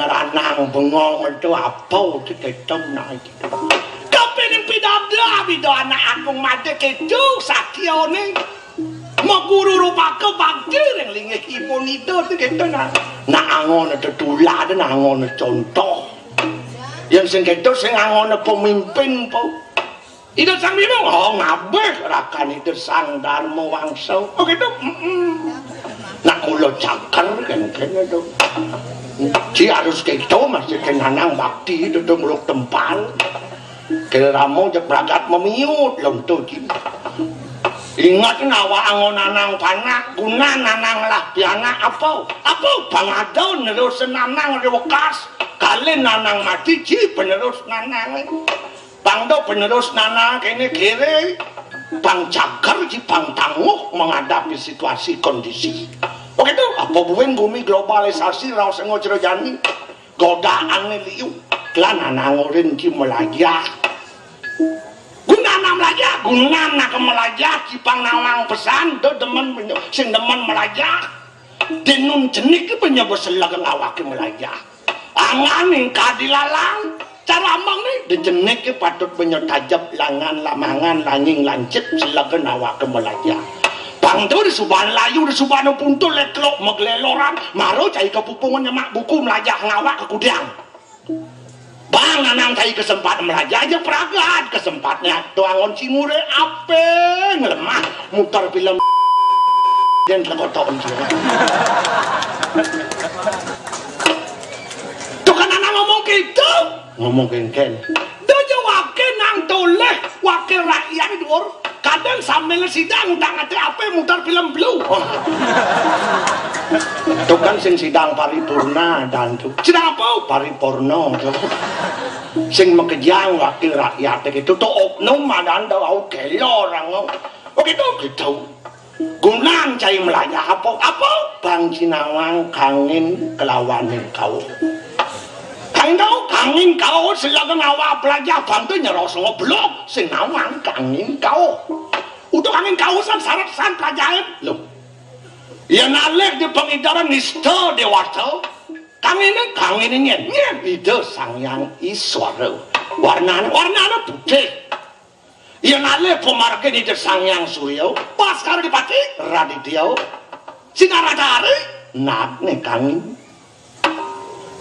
ranang bengong metu apa diketom nak iki. Kepengin pidada anak aku mate kecu sakione. Mau guru rupa bakti yang lingih ipun itu gitu nak angon tetula dan angon contoh yang sing gitu sing angon pemimpin po itu sang bingung oh ngabeh rakan itu sang Darmo Wangsa oh gitu nak mulut cakar kan itu si harus gitu masih kenanang bakti itu tuh muluk tempal kira Ramo jek beragat memiut long tuh ingat nawa angon nanang panak guna nanang lah piana apa bangadon terus nanang rewekas kali nanang mati ji penerus nanang bangdo penerus nanang kene kere bang cagar ji bang tangguh menghadapi situasi kondisi oke itu apa buin bumi globalisasi raus ngocro jani godaan liu klan nanang orin ji melajah gunana melajah gunana kemelajah cipang nawang pesan do demen sing demen melajah denun jenik penyebut selagang awak melajah angan ing kadilalang cara amang nih de jenik patut penyotajab langan lamangan langing lancet selagang awak melajah bang tu di suban layu di suban puntul leklok megleloran maro cai kepupungan nyemak buku melajah ngawak ke kudang bang nanang cai kesempatan melajah aja peragat kesempatnya tuangon cimure ape ngelemah mutar film dan lekoton tuh kan anak ngomong gitu ngomong kengken dojo wake nang toleh wake rakyat di luar kadang sambil sidang utang ate ape mutar film blue tuh kan sing sidang paripurna dan tuh sidang apa paripurna sing mekejang wakil rakyat itu tuh oknum madan tau oke orang oke gitu gunang cai melajah apa bang Cinawang kangin kelawanin kau kangin kau selagang awak belajar bantu nyeros ngoblok sing nawang kangin kau untuk kangin kau syarat pelajaran loh ya nalek di pengidaran nista dewasa kangin nyen ide sang yang iswara warnanya putih ya nalek pemarga ide sang yang surya pas karo dipati raditya singaradari nak ne kangin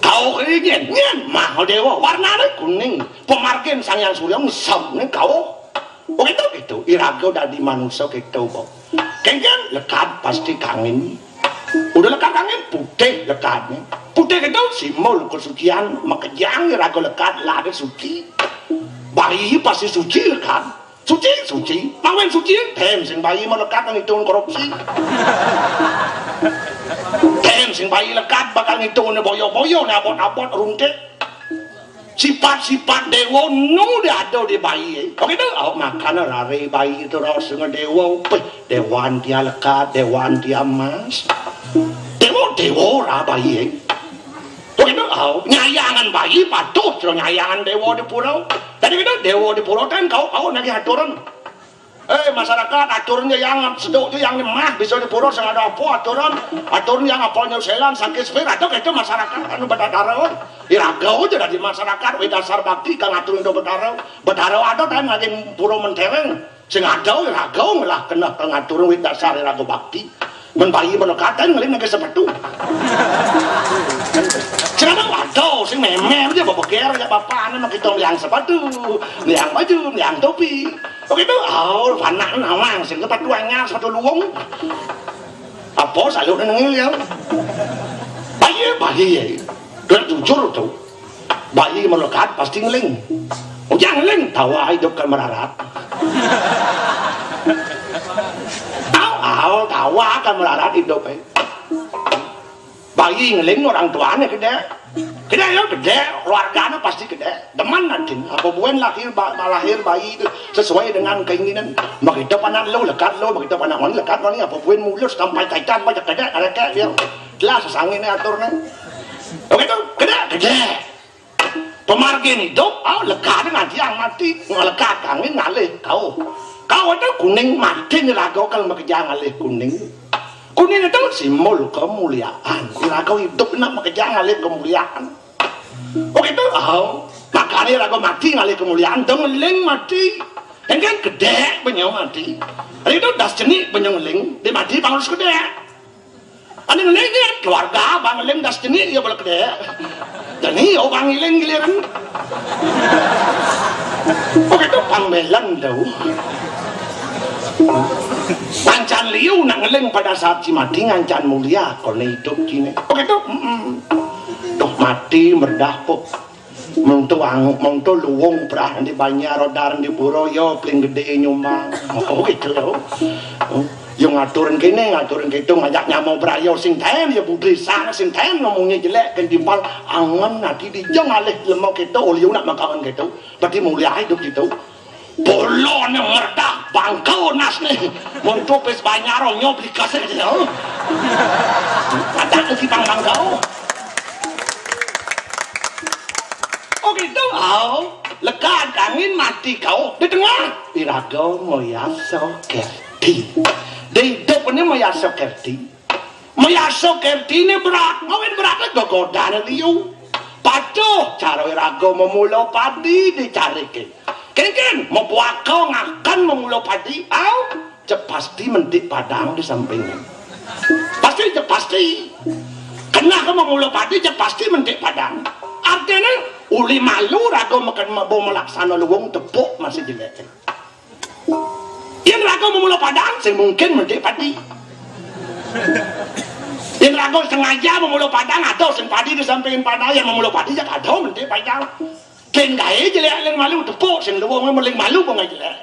kau nyen mahal dewa warnanya kuning pemargin sang yang surya musam nih kau oh gitu iraga udah di manusia gitu kok kengken lekat pasti kangin udah lekat kangin putih lekatnya putih gitu simbol kesucian makejang iraga lekat lada suci bayi pasti suci lekat suci mawen suci tem sing bayi mau lekat ngitung korupsi tem sing bayi lekat bakal ngitung boyo-boyo abot-abot runtik sifat-sifat dewa nu ada di bayi oke itu makan rare bayi itu rasanya dewa dewan dia lekat dewan dia emas dewa lah bayi oke itu nyayangan bayi patut nyayangan dewa di pulau tadi itu dewa di pulau kan kau lagi aturan masyarakat aturnya yang seduk itu yang lemah bisa di pulau yang ada apa aturan yang apa New Zealand sakit sepir atau itu masyarakat kan berdarah iragau aja dari masyarakat dasar bakti kan aturan itu berdarah ada kan lagi pulau mentereng sing ada iragau lah kena ngatur dasar iragau bakti menbayi menekatan ngelin lagi seperti Kenapa waduh sing memer aja bebeker ya bapak ane kita liang sepatu, liang baju, liang topi. Begitu, panak nawang sing sepatu anyar sepatu luwung. Apa sayur nengil ya? Bayi, dan jujur tuh. Bayi melekat pasti ngeling. Ujang ngeling, tawa hidup kan merarat. Tawa kan merarat hidup bayi ngeling orang tuanya gede keluarganya pasti gede deman nanti apa bukan lahir bayi itu sesuai dengan keinginan begitu panas lo lekat lo begitu panas moni lekat moni apa bukan mulus sampai kaitan banyak gede ada kayak dia jelas sesangin aturnya begitu gede pemargin hidup lekat nanti yang mati ngelekat angin ngalih kau itu kuning mati nih lagu kalau bekerja ngalih kuning itu simbol kemuliaan. Kau hidup nak bekerja ngalih kemuliaan. Oke itu, makanya raga mati ngalih kemuliaan, dong ngeling mati. Yang kan gede penyau mati. Hari itu das jenik penyau ngeling, dia mati pangurus gede. Ani ngeling kan keluarga, bang ngeling das jenik ya boleh gede. Dan ini orang ngeling giliran. Oke itu pangmelan tau. Ngancan liu nak ngeling pada saat si mati ngancan mulia kalau hidup gini. Oke itu, tuh mati merdah pok. Mongto luwung perah di banyak rodar di Buroyo paling gede nyumbang. Oh gitu loh. Yang ngaturin kene ngaturin gitu ngajak nyamau berayo sing ten ya budri sang sing ten ngomongnya jelek kan dimpal angan nanti dijeng alih lemau gitu oliu nak makan gitu. Berarti mulia hidup gitu. Bolon yang merdah bangkau nas nih. Mongto pes banyak ronyo beli kasih gitu. Ada ke bangkau. Oh gitu, lega angin mati kau di tengah. Irago moyaso kerti. Di hidup ini moyaso kerti. Moyaso kerti ini berat. Ngawin beratnya gogodan liu. Paduh, cara irago memulo padi dicari ke. Kengken, mau buat kau ngakan memulo padi. Pasti mendik padang di sampingnya. Pasti. Kena kau memulo padi, pasti mendik padang. Artinya uli malu rago makan mau melaksana luwung tepuk masih jelek. Yang rago memulai padang saya mungkin mendik padi. Yang rago sengaja memulai padang atau sen padi disampingin padang yang memulai padi jak ada mendik padang. Ken gaya jelek yang malu tepuk sen luwung meling malu kok nggak jelek.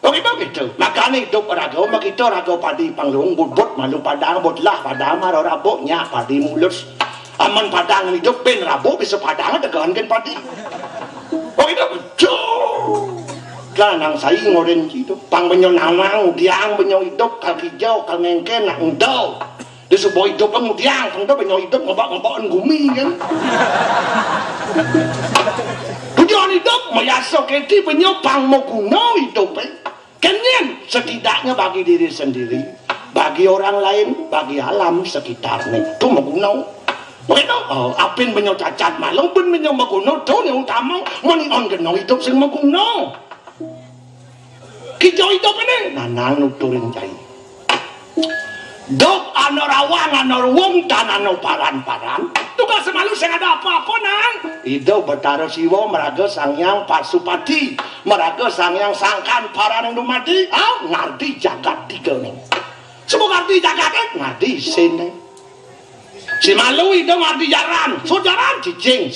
Oke begitu. Makanya hidup rago makito rago padi pangluung bud malu padang budlah padang maro raboknya padi mulus. Aman padang hidup ben rabu bisa padang tegahan kan padi. Oh itu betul. Lanang saya ngoren gitu. Pang benyo nawang udiang benyo hidup kal hijau kal ngengken nak ngedau. Di sebuah hidup pengudiang pang do benyo hidup ngebak-ngebakan gumi kan. Tujuan hidup meyaso keti benyo pang mau kuno hidup kenyan setidaknya bagi diri sendiri, bagi orang lain, bagi alam sekitarnya. Itu mau kuno. Begitu, apin menyo cacat malang pun menyo maguno tuh yang utama manion geno hidup sing maguno. Kijau hidup ini, nanang nuturin cai. Dok anor awang anor wong dan anor paran. Tugas semalu sing ada apa-apa nang. Itu betaro siwo meraga sangyang Pasupati, meraga sangyang sangkan paran yang dumati. Ngarti jagat tiga nih. Semua ngarti jagat ngarti sini. Si malu itu ngerti jaran, so jaran cicing,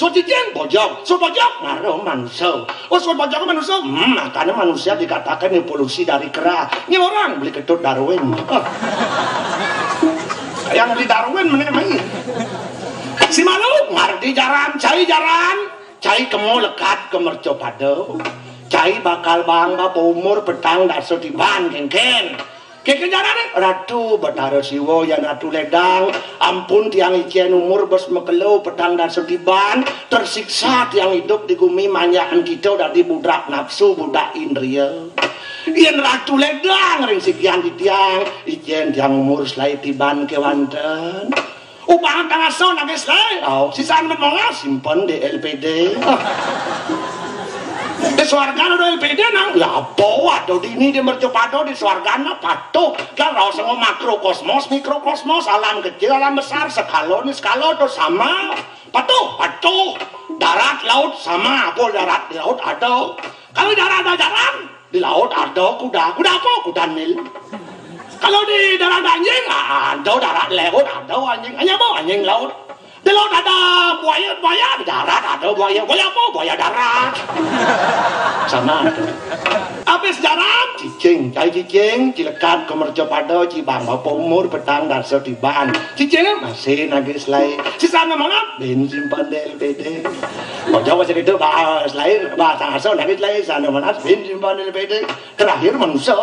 bojok, ngaruh manusia. Oh so bojok manusia, makanya manusia dikatakan evolusi dari kera. Ini orang beli ketut Darwin. Yang di Darwin mana main? Si malu ngerti jaran, cai kemu lekat ke mercopado, cai bakal bangga umur petang dak setiban kengken. Kekenjaran ratu betara siwo yang ratu ledang ampun tiang ician umur bos mekelo petang dan setiban tersiksa tiang hidup di bumi manyakan kita dari budak nafsu budak indria yang ratu ledang ring sekian di tiang ician tiang umur selai tiban kewanten upahan tangga so nangis selai sisaan memonga simpen di LPD di swargana do LPD nang ya bawa do di ini di mercopado di swargana patuh kan rasa ngomong makrokosmos mikrokosmos alam kecil alam besar skala do sama patuh darat laut sama apa darat di laut ada kalau darat ada jaran di laut ada kuda apa kuda nil kalau di darat anjing ada darat laut ada anjing hanya apa anjing laut. Di laut ada buaya di darat ada buaya apa? Buaya darat. Sama ada. Habis jaran, cicing, cilekat ke mercopado, cibang, bapak umur, petang, dan setiban. Cicing masih nagih selai. Sisa nama ben simpan di LPD. Bojok masih itu selai, bahasa asal nagih selai, sana mana ben simpan di LPD. Terakhir manusia.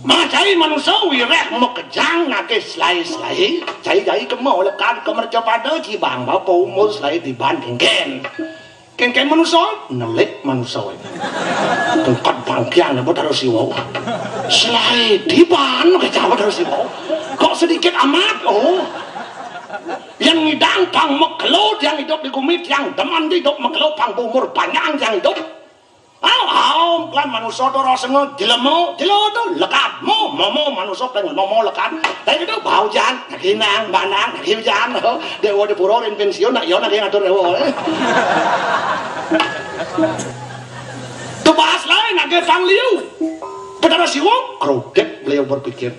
Macai manusia wirek mau kejang nake selai cai kemau lekat ke mercopado cibang bapak umur selai diban kengken manusia nelik manusia tempat bangkian apa taruh siwau selai diban kejauh taruh siwau kok sedikit amat yang ngidang pang mekelo yang hidup di kumit yang deman hidup mekelo pang bumur banyak yang hidup aw lan manusia to rasane dilemo diloto lekat mo manusia pengen momo lekat tapi itu bau jan ginang banang jan dewa di pura rin pensiun nak yo nak ngatur dewa tu bahas lain nak pang liu Betara siwong krodet beliau berpikir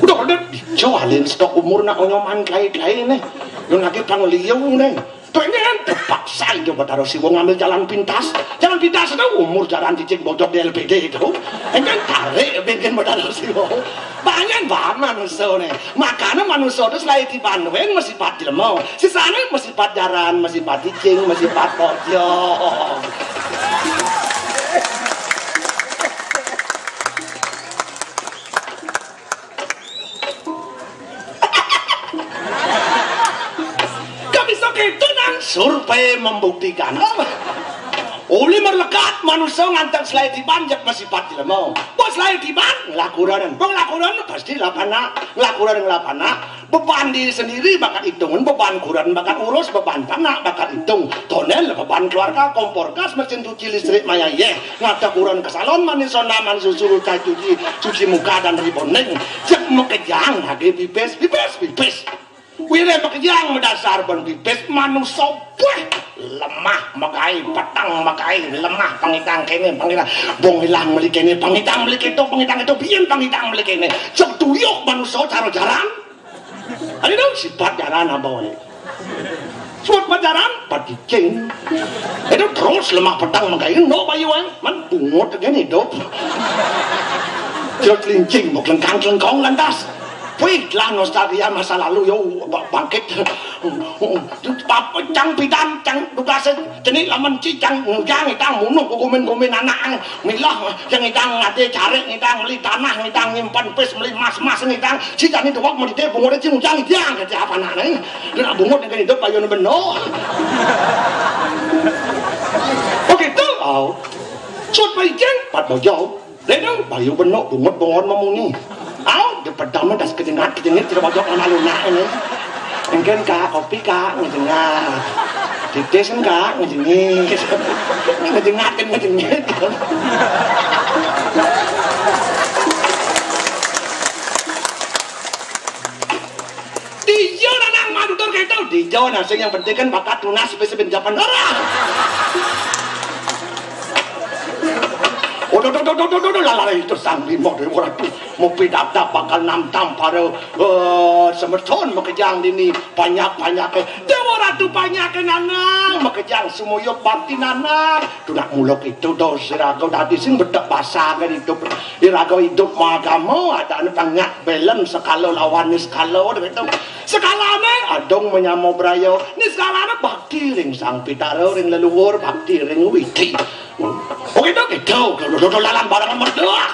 udah krodet dijualin stok umur nak onyoman klai-klai nih yang lagi pang liu nih tuh ini kan terpaksa itu Betara siwong ngambil jalan pintas itu umur jalan cicing bocok di LPD itu ini kan tarik bikin Betara siwong banyak banget manusia nih makanya manusia itu selain di Bandung masih pat dilemo sisanya masih pat jaran masih pat cicing masih pat bocok itu nang survei membuktikan oleh merlekat manusia ngantar selain di banjak masih pati lemau bos selain di ban ngelakuran pasti lapana ngelakuran beban diri sendiri bakat hitungan beban kuran bakat urus beban tanah bakat hitung tonel beban keluarga kompor gas mesin cuci listrik maya ngata kuran ke salon manusia naman susu cuci muka dan riboneng cek mau kejang lagi pipes Wire makjang mendasar ban bibis manusia lemah makai petang makai lemah pangitang kene pangitang bong hilang beli kene pangitang itu biyen pangitang beli kene cek tuyuk manusia cara jaran ada dong sifat jaran apa wae sifat jaran padicing itu terus lemah petang makai no bayu man bungut kene hidup terus lincing mau kelengkang lantas Wih lah nostalgia masa lalu yo bangkit cang pidan cang tugas jenis laman cicang ngejang itang munuh kukumin anak milah yang itang ngade cari itang beli tanah itang nyimpan pes beli mas itang cicang itu waktu mau dite bungut itu ngejang itang kerja apa anaknya dan bungut yang hidup ayo beno begitu sud baikeng pat bojau ledang bayu beno bungut bongon mamuni di pedang das kejengat tidak bojok luna ini mungkin kak kopi kak ngejengat titis kak ngejengat dijo nang madu tur gitu dijo nasi yang penting kan bakat tunas spesifik Japan darah lala itu sangri mau mau pidap bakal namtam pada semerton makejang dini banyak dewa ratu banyak nanang makejang semuanya batin nanang tunak muluk itu dos irago tadi sing bedak basah kan hidup irago hidup magamu ada banyak belen sekalo lawan ni sekalo gitu sekalane adong menyamo brayo ni sekalane bakti ring sang pitaro ring leluhur bakti ring witi. Oke, gitu, lalan barangan merdua.